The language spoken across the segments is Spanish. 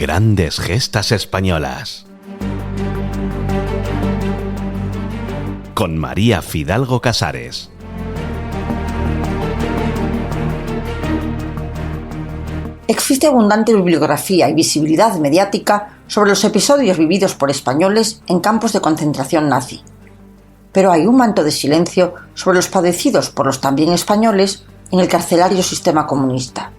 Grandes gestas españolas. Con María Fidalgo Casares. Existe abundante bibliografía y visibilidad mediática sobre los episodios vividos por españoles en campos de concentración nazi. Pero hay un manto de silencio sobre los padecidos por los también españoles en el carcelario sistema comunista.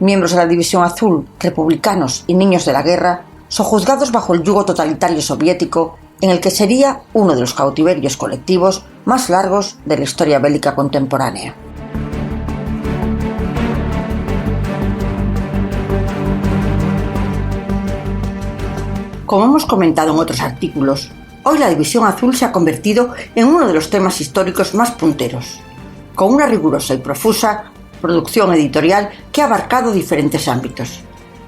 Miembros de la División Azul, republicanos y niños de la guerra, sojuzgados bajo el yugo totalitario soviético, en el que sería uno de los cautiverios colectivos más largos de la historia bélica contemporánea. Como hemos comentado en otros artículos, hoy la División Azul se ha convertido en uno de los temas históricos más punteros, con una rigurosa y profusa producción editorial que ha abarcado diferentes ámbitos.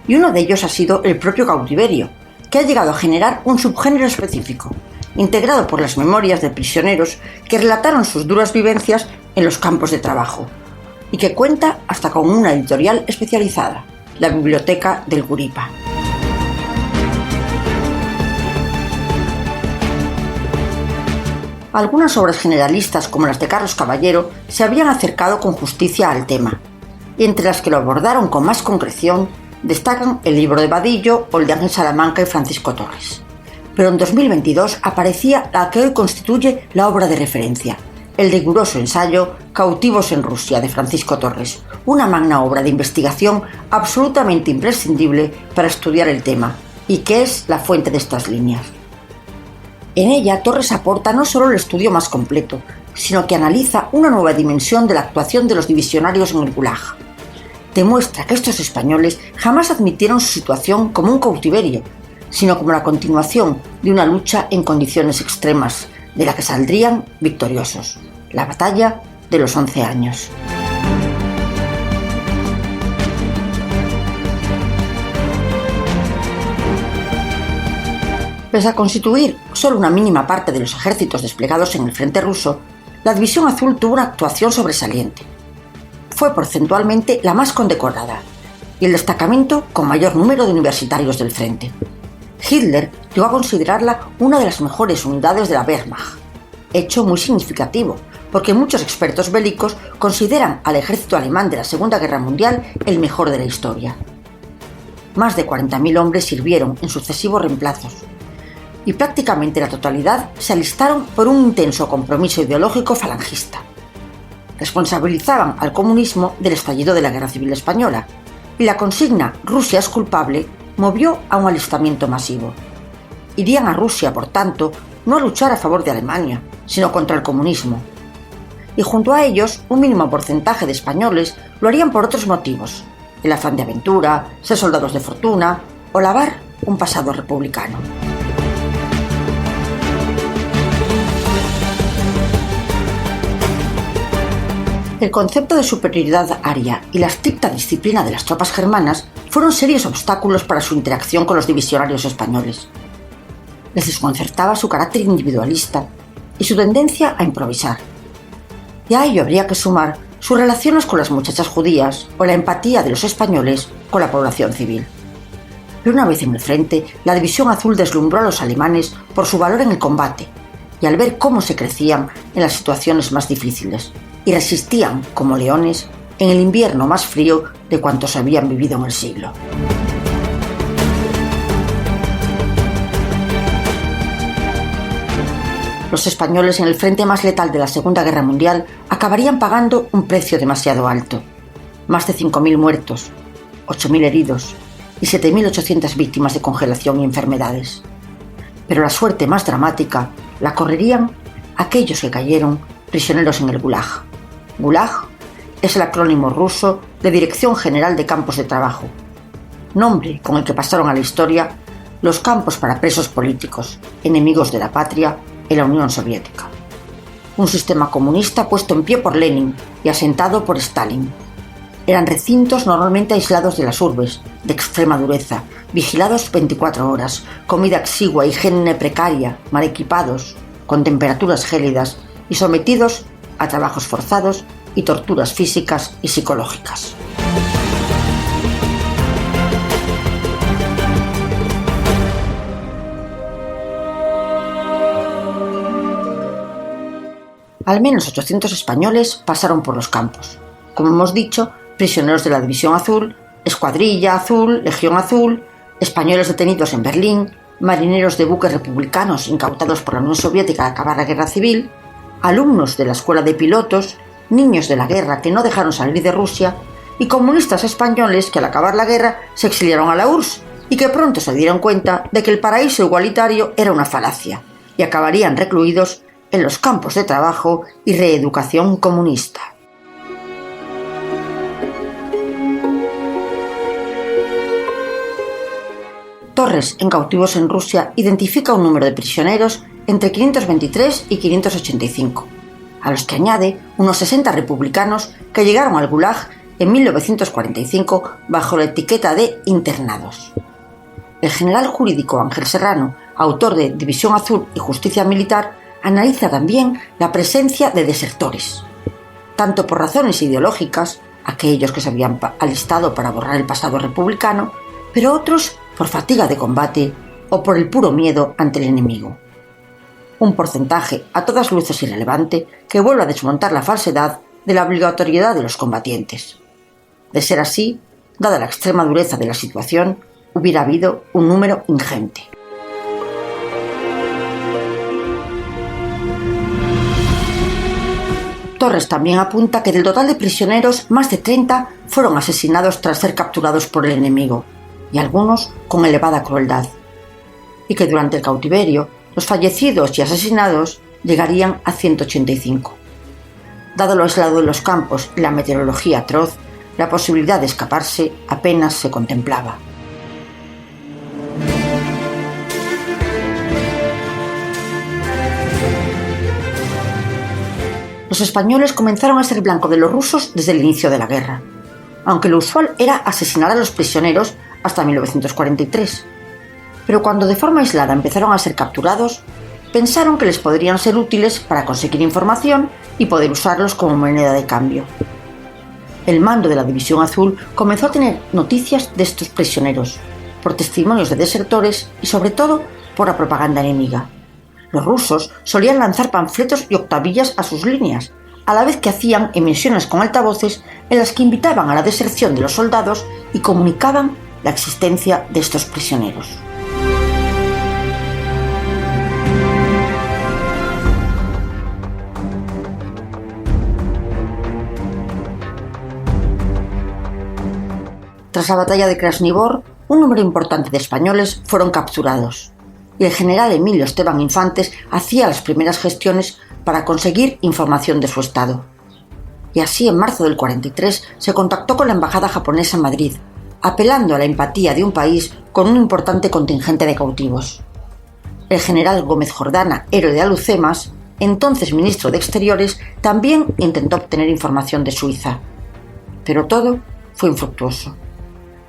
Y uno de ellos ha sido el propio cautiverio, que ha llegado a generar un subgénero específico, integrado por las memorias de prisioneros que relataron sus duras vivencias en los campos de trabajo, y que cuenta hasta con una editorial especializada, la Biblioteca del Guripa. Algunas obras generalistas, como las de Carlos Caballero, se habían acercado con justicia al tema, y entre las que lo abordaron con más concreción destacan el libro de Vadillo o el de Ángel Salamanca y Francisco Torres. Pero en 2022 aparecía la que hoy constituye la obra de referencia, el riguroso ensayo Cautivos en Rusia, de Francisco Torres, una magna obra de investigación absolutamente imprescindible para estudiar el tema, y que es la fuente de estas líneas. En ella, Torres aporta no solo el estudio más completo, sino que analiza una nueva dimensión de la actuación de los divisionarios en el Gulag. Demuestra que estos españoles jamás admitieron su situación como un cautiverio, sino como la continuación de una lucha en condiciones extremas, de la que saldrían victoriosos. La batalla de los 11 años. Pese a constituir solo una mínima parte de los ejércitos desplegados en el frente ruso, la División Azul tuvo una actuación sobresaliente. Fue porcentualmente la más condecorada y el destacamento con mayor número de universitarios del frente. Hitler llegó a considerarla una de las mejores unidades de la Wehrmacht, hecho muy significativo, porque muchos expertos bélicos consideran al ejército alemán de la Segunda Guerra Mundial el mejor de la historia. Más de 40.000 hombres sirvieron en sucesivos reemplazos, y prácticamente la totalidad se alistaron por un intenso compromiso ideológico falangista. Responsabilizaban al comunismo del estallido de la Guerra Civil Española, y la consigna «Rusia es culpable» movió a un alistamiento masivo. Irían a Rusia, por tanto, no a luchar a favor de Alemania, sino contra el comunismo. Y junto a ellos, un mínimo porcentaje de españoles lo harían por otros motivos: el afán de aventura, ser soldados de fortuna o lavar un pasado republicano. El concepto de superioridad aria y la estricta disciplina de las tropas germanas fueron serios obstáculos para su interacción con los divisionarios españoles. Les desconcertaba su carácter individualista y su tendencia a improvisar. Y a ello habría que sumar sus relaciones con las muchachas judías o la empatía de los españoles con la población civil. Pero una vez en el frente, la División Azul deslumbró a los alemanes por su valor en el combate y al ver cómo se crecían en las situaciones más difíciles y resistían como leones en el invierno más frío de cuantos habían vivido en el siglo. Los españoles en el frente más letal de la Segunda Guerra Mundial acabarían pagando un precio demasiado alto: más de 5.000 muertos, 8.000 heridos y 7.800 víctimas de congelación y enfermedades. Pero la suerte más dramática la correrían aquellos que cayeron prisioneros en el Gulag. Gulag es el acrónimo ruso de Dirección General de Campos de Trabajo, nombre con el que pasaron a la historia los campos para presos políticos, enemigos de la patria, en la Unión Soviética. Un sistema comunista puesto en pie por Lenin y asentado por Stalin. Eran recintos normalmente aislados de las urbes, de extrema dureza, vigilados 24 horas, comida exigua, higiene precaria, mal equipados, con temperaturas gélidas y sometidos a trabajos forzados y torturas físicas y psicológicas. Al menos 800 españoles pasaron por los campos. Como hemos dicho, prisioneros de la División Azul, Escuadrilla Azul, Legión Azul, españoles detenidos en Berlín, marineros de buques republicanos incautados por la Unión Soviética al acabar la Guerra Civil, alumnos de la Escuela de Pilotos, niños de la guerra que no dejaron salir de Rusia y comunistas españoles que al acabar la guerra se exiliaron a la URSS y que pronto se dieron cuenta de que el paraíso igualitario era una falacia y acabarían recluidos en los campos de trabajo y reeducación comunista. Torres, en Cautivos en Rusia, identifica un número de prisioneros entre 523 y 585, a los que añade unos 60 republicanos que llegaron al Gulag en 1945 bajo la etiqueta de internados. El general jurídico Ángel Serrano, autor de División Azul y Justicia Militar, analiza también la presencia de desertores, tanto por razones ideológicas, aquellos que se habían alistado para borrar el pasado republicano, pero otros por fatiga de combate o por el puro miedo ante el enemigo. Un porcentaje a todas luces irrelevante que vuelve a desmontar la falsedad de la obligatoriedad de los combatientes. De ser así, dada la extrema dureza de la situación, hubiera habido un número ingente. Torres también apunta que del total de prisioneros, más de 30 fueron asesinados tras ser capturados por el enemigo, y algunos con elevada crueldad, y que durante el cautiverio los fallecidos y asesinados llegarían a 185. Dado lo aislado de los campos y la meteorología atroz, la posibilidad de escaparse apenas se contemplaba. Los españoles comenzaron a ser blanco de los rusos desde el inicio de la guerra, aunque lo usual era asesinar a los prisioneros hasta 1943. Pero cuando de forma aislada empezaron a ser capturados, pensaron que les podrían ser útiles para conseguir información y poder usarlos como moneda de cambio. El mando de la División Azul comenzó a tener noticias de estos prisioneros, por testimonios de desertores y sobre todo por la propaganda enemiga. Los rusos solían lanzar panfletos y octavillas a sus líneas, a la vez que hacían emisiones con altavoces en las que invitaban a la deserción de los soldados y comunicaban la existencia de estos prisioneros. Tras la batalla de Krasnivor, un número importante de españoles fueron capturados, y el general Emilio Esteban Infantes hacía las primeras gestiones para conseguir información de su estado. Y así, en marzo del 43, se contactó con la embajada japonesa en Madrid, apelando a la empatía de un país con un importante contingente de cautivos. El general Gómez Jordana, héroe de Alhucemas, entonces ministro de Exteriores, también intentó obtener información de Suiza. Pero todo fue infructuoso.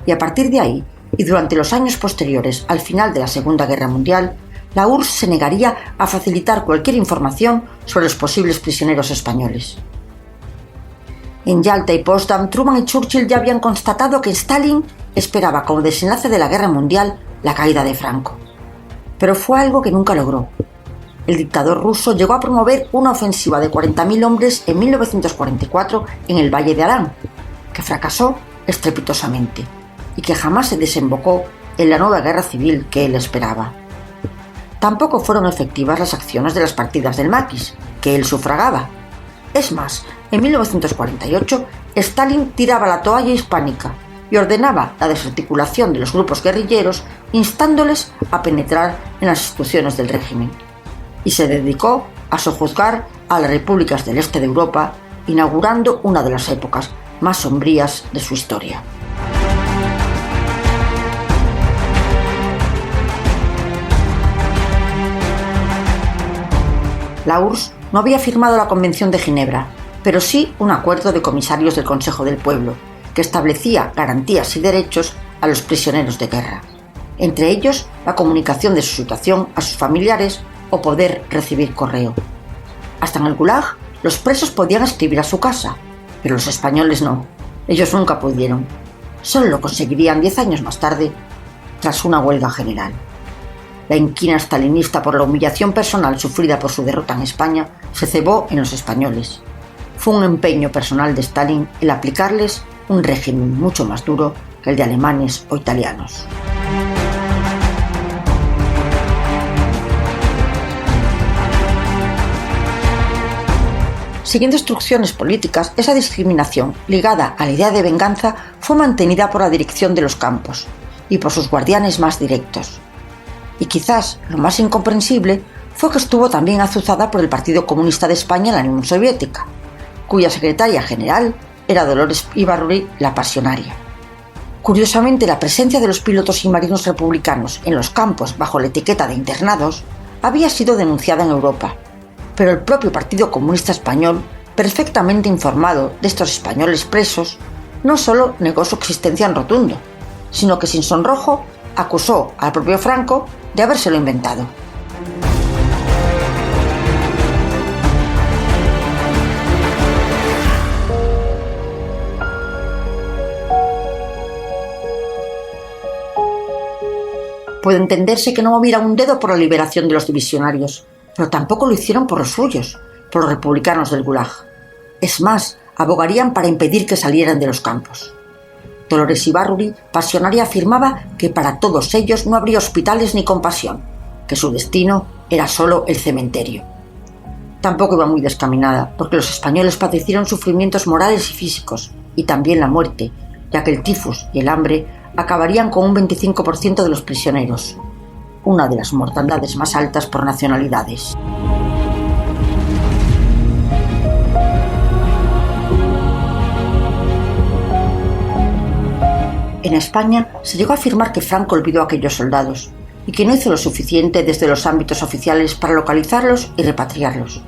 Y a partir de ahí, y durante los años posteriores al final de la Segunda Guerra Mundial, la URSS se negaría a facilitar cualquier información sobre los posibles prisioneros españoles. En Yalta y Potsdam, Truman y Churchill ya habían constatado que Stalin esperaba como desenlace de la Guerra Mundial la caída de Franco. Pero fue algo que nunca logró. El dictador ruso llegó a promover una ofensiva de 40.000 hombres en 1944 en el Valle de Arán, que fracasó estrepitosamente y que jamás se desembocó en la nueva guerra civil que él esperaba. Tampoco fueron efectivas las acciones de las partidas del Maquis, que él sufragaba. Es más, en 1948, Stalin tiraba la toalla hispánica y ordenaba la desarticulación de los grupos guerrilleros, instándoles a penetrar en las instituciones del régimen. Y se dedicó a sojuzgar a las repúblicas del este de Europa, inaugurando una de las épocas más sombrías de su historia. La URSS no había firmado la Convención de Ginebra, pero sí un acuerdo de comisarios del Consejo del Pueblo, que establecía garantías y derechos a los prisioneros de guerra, entre ellos la comunicación de su situación a sus familiares o poder recibir correo. Hasta en el Gulag, los presos podían escribir a su casa, pero los españoles no. Ellos nunca pudieron. Solo lo conseguirían 10 años más tarde, tras una huelga general. La inquina stalinista por la humillación personal sufrida por su derrota en España se cebó en los españoles. Fue un empeño personal de Stalin el aplicarles un régimen mucho más duro que el de alemanes o italianos. Siguiendo instrucciones políticas, esa discriminación, ligada a la idea de venganza, fue mantenida por la dirección de los campos y por sus guardianes más directos. Y quizás lo más incomprensible fue que estuvo también azuzada por el Partido Comunista de España en la Unión Soviética, cuya secretaria general era Dolores Ibárruri la Pasionaria. Curiosamente, la presencia de los pilotos y marinos republicanos en los campos bajo la etiqueta de internados había sido denunciada en Europa, pero el propio Partido Comunista Español, perfectamente informado de estos españoles presos, no solo negó su existencia en rotundo, sino que sin sonrojo acusó al propio Franco de habérselo inventado. Puede entenderse que no moviera un dedo por la liberación de los divisionarios, pero tampoco lo hicieron por los suyos, por los republicanos del Gulag. Es más, abogarían para impedir que salieran de los campos. Dolores Ibárruri, Pasionaria, afirmaba que para todos ellos no habría hospitales ni compasión, que su destino era solo el cementerio. Tampoco iba muy descaminada, porque los españoles padecieron sufrimientos morales y físicos, y también la muerte, ya que el tifus y el hambre acabarían con un 25% de los prisioneros, una de las mortandades más altas por nacionalidades. En España se llegó a afirmar que Franco olvidó a aquellos soldados y que no hizo lo suficiente desde los ámbitos oficiales para localizarlos y repatriarlos,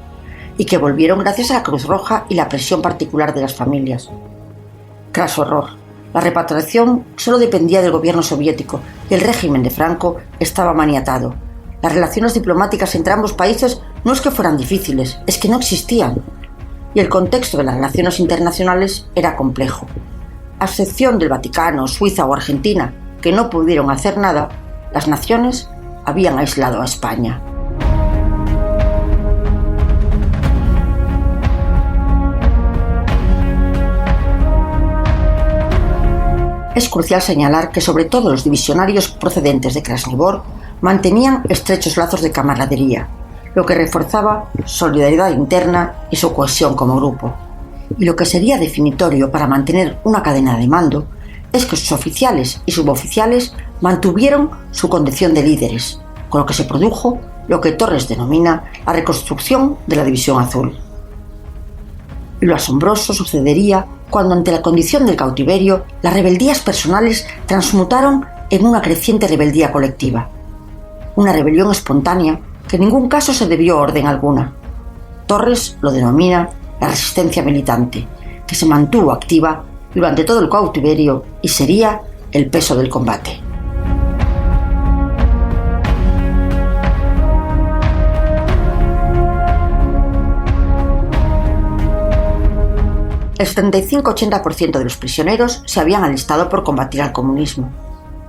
y que volvieron gracias a la Cruz Roja y la presión particular de las familias. Craso error. La repatriación solo dependía del gobierno soviético y el régimen de Franco estaba maniatado. Las relaciones diplomáticas entre ambos países no es que fueran difíciles, es que no existían. Y el contexto de las relaciones internacionales era complejo. A excepción del Vaticano, Suiza o Argentina, que no pudieron hacer nada, las naciones habían aislado a España. Es crucial señalar que sobre todo los divisionarios procedentes de Krasnivor mantenían estrechos lazos de camaradería, lo que reforzaba su solidaridad interna y su cohesión como grupo. Y lo que sería definitorio para mantener una cadena de mando es que sus oficiales y suboficiales mantuvieron su condición de líderes, con lo que se produjo lo que Torres denomina la reconstrucción de la División Azul. Y lo asombroso sucedería cuando, ante la condición del cautiverio, las rebeldías personales transmutaron en una creciente rebeldía colectiva. Una rebelión espontánea que en ningún caso se debió a orden alguna. Torres lo denomina la resistencia militante, que se mantuvo activa durante todo el cautiverio y sería el peso del combate. El 75-80% de los prisioneros se habían alistado por combatir al comunismo,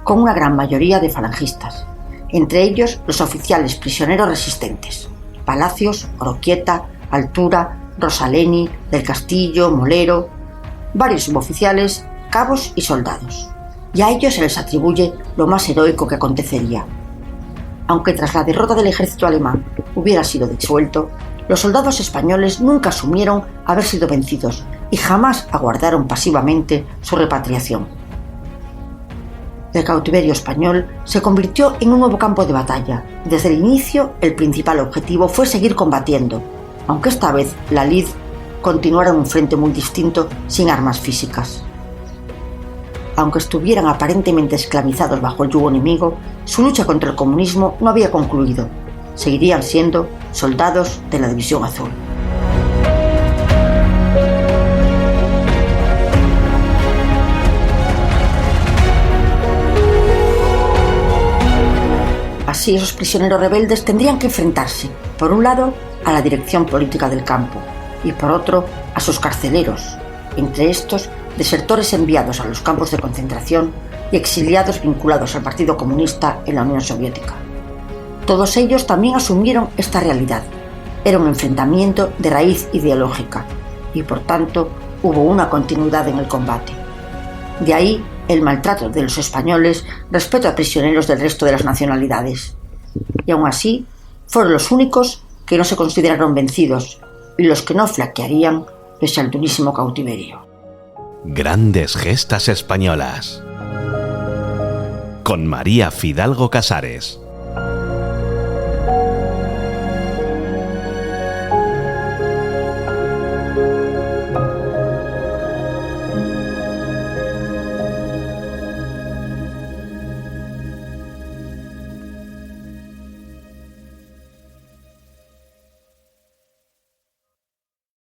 con una gran mayoría de falangistas, entre ellos los oficiales prisioneros resistentes: Palacios, Oroquieta, Altura, Rosaleni, del Castillo, Molero, varios suboficiales, cabos y soldados. Y a ellos se les atribuye lo más heroico que acontecería. Aunque tras la derrota del ejército alemán hubiera sido disuelto, los soldados españoles nunca asumieron haber sido vencidos y jamás aguardaron pasivamente su repatriación. El cautiverio español se convirtió en un nuevo campo de batalla. Desde el inicio, el principal objetivo fue seguir combatiendo, aunque esta vez la lid continuara en un frente muy distinto, sin armas físicas. Aunque estuvieran aparentemente esclavizados bajo el yugo enemigo, su lucha contra el comunismo no había concluido. Seguirían siendo soldados de la División Azul. Así, esos prisioneros rebeldes tendrían que enfrentarse, por un lado, a la dirección política del campo y, por otro, a sus carceleros, entre estos, desertores enviados a los campos de concentración y exiliados vinculados al Partido Comunista en la Unión Soviética. Todos ellos también asumieron esta realidad. Era un enfrentamiento de raíz ideológica y, por tanto, hubo una continuidad en el combate. De ahí el maltrato de los españoles respecto a prisioneros del resto de las nacionalidades. Y aún así, fueron los únicos que no se consideraron vencidos y los que no flaquearían pese al durísimo cautiverio. Grandes gestas españolas. Con María Fidalgo Casares.